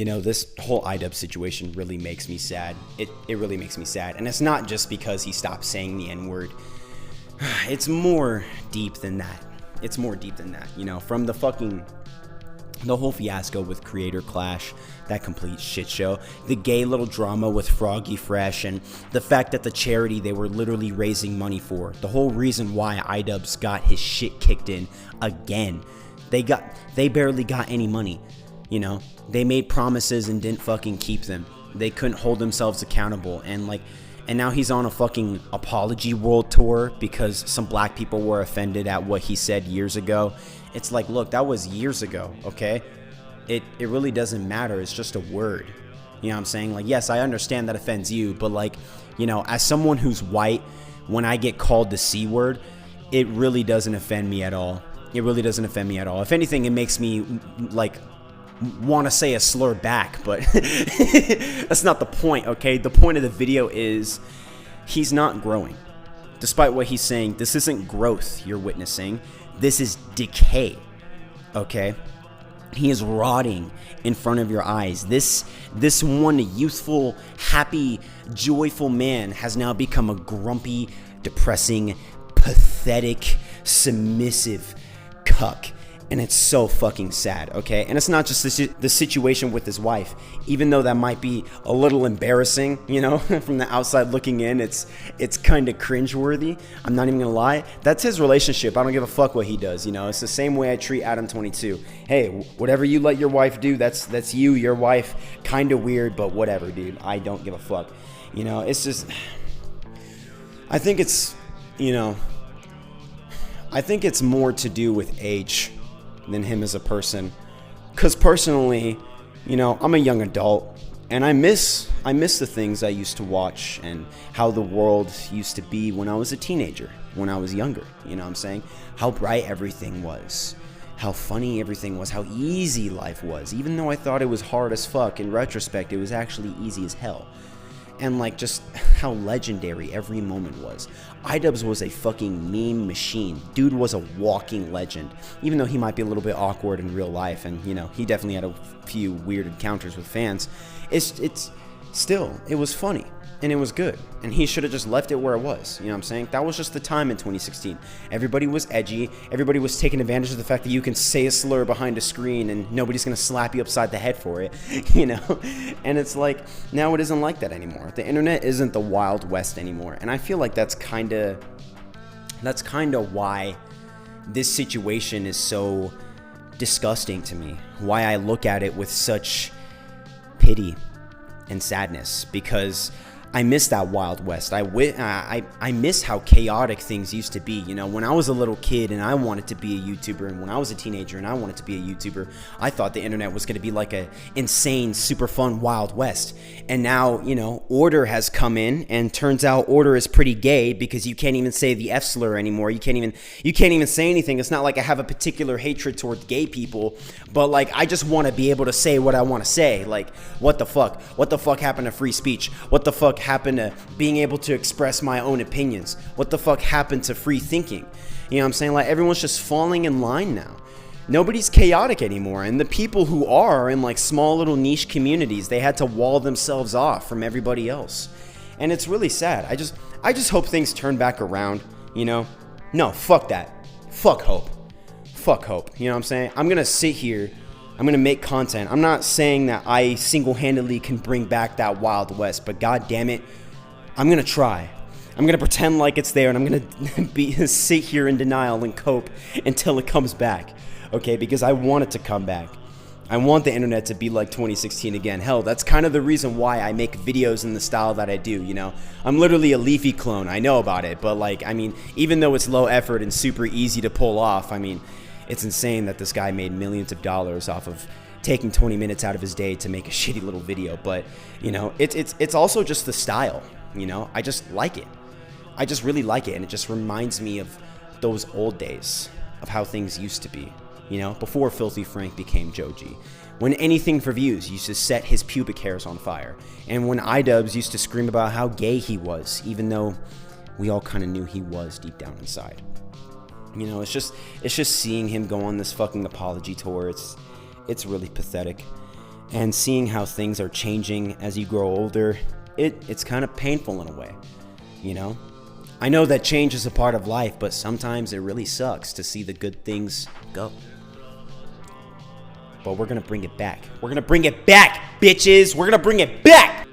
This whole idubbbz situation really makes me sad. It really makes me sad. And it's not just because he stopped saying the N-word. It's more deep than that. From the whole fiasco with Creator Clash, that complete shit show, the gay little drama with Froggy Fresh, and the fact that the charity they were literally raising money for, the whole reason why idubbbz got his shit kicked in again. They barely got any money. They made promises and didn't fucking keep them. They couldn't hold themselves accountable, and now he's on a fucking apology world tour because some black people were offended at what he said years ago. It's like, look, that was years ago, okay? It really doesn't matter. It's just a word. You know what I'm saying? Like, yes, I understand that offends you, but as someone who's white, when I get called the C word, it really doesn't offend me at all. If anything, it makes me want to say a slur back, but that's not the point, okay? The point of the video is he's not growing. Despite what he's saying, this isn't growth you're witnessing. This is decay, okay? He is rotting in front of your eyes. This one youthful, happy, joyful man has now become a grumpy, depressing, pathetic, submissive cuck. And it's so fucking sad, okay? And it's not just the situation with his wife. Even though that might be a little embarrassing, from the outside looking in, it's kind of cringeworthy. I'm not even gonna lie. That's his relationship. I don't give a fuck what he does, It's the same way I treat Adam 22. Hey, whatever you let your wife do, that's you, your wife. Kind of weird, but whatever, dude. I don't give a fuck. It's just... I think it's more to do with age than him as a person, because personally, I'm a young adult, and I miss the things I used to watch and how the world used to be when I was a teenager, when I was younger. You know what I'm saying? How bright everything was, how funny everything was, how easy life was. Even though I thought it was hard as fuck, in retrospect, it was actually easy as hell. And just how legendary every moment was. idubbbz was a fucking meme machine. Dude was a walking legend. Even though he might be a little bit awkward in real life, and he definitely had a few weird encounters with fans. It's still, it was funny. And it was good. And he should have just left it where it was. You know what I'm saying? That was just the time in 2016. Everybody was edgy. Everybody was taking advantage of the fact that you can say a slur behind a screen and nobody's going to slap you upside the head for it. And it's like, now it isn't like that anymore. The internet isn't the Wild West anymore. And I feel like that's kind of why this situation is so disgusting to me. Why I look at it with such pity and sadness, because I miss that Wild West. I miss how chaotic things used to be. When I was a little kid and I wanted to be a YouTuber, and when I was a teenager and I wanted to be a YouTuber, I thought the internet was going to be like a insane, super fun Wild West. And now, Order has come in, and turns out Order is pretty gay because you can't even say the F slur anymore. You can't even say anything. It's not like I have a particular hatred toward gay people, but I just want to be able to say what I want to say. What the fuck? What the fuck happened to free speech? What the fuck happened to being able to express my own opinions? What the fuck happened to free thinking? You know what I'm saying? Everyone's just falling in line now. Nobody's chaotic anymore, and the people who are in small little niche communities, they had to wall themselves off from everybody else. And it's really sad. I just hope things turn back around, No, fuck that. Fuck hope. You know what I'm saying? I'm gonna sit here, I'm going to make content. I'm not saying that I single-handedly can bring back that Wild West, but god damn it, I'm going to try. I'm going to pretend like it's there, and I'm going to sit here in denial and cope until it comes back, okay? Because I want it to come back. I want the internet to be like 2016 again. Hell, that's kind of the reason why I make videos in the style that I do, I'm literally a Leafy clone. I know about it, but even though it's low effort and super easy to pull off, it's insane that this guy made millions of dollars off of taking 20 minutes out of his day to make a shitty little video. But, it's also just the style, I just like it. I just really like it. And it just reminds me of those old days of how things used to be, before Filthy Frank became Joji. When anything for views used to set his pubic hairs on fire. And when idubbbz used to scream about how gay he was, even though we all kind of knew he was deep down inside. It's just seeing him go on this fucking apology tour. It's really pathetic. And seeing how things are changing as you grow older, it's kind of painful in a way, you know? I know that change is a part of life, but sometimes it really sucks to see the good things go. But we're gonna bring it back. We're gonna bring it back, bitches! We're gonna bring it back!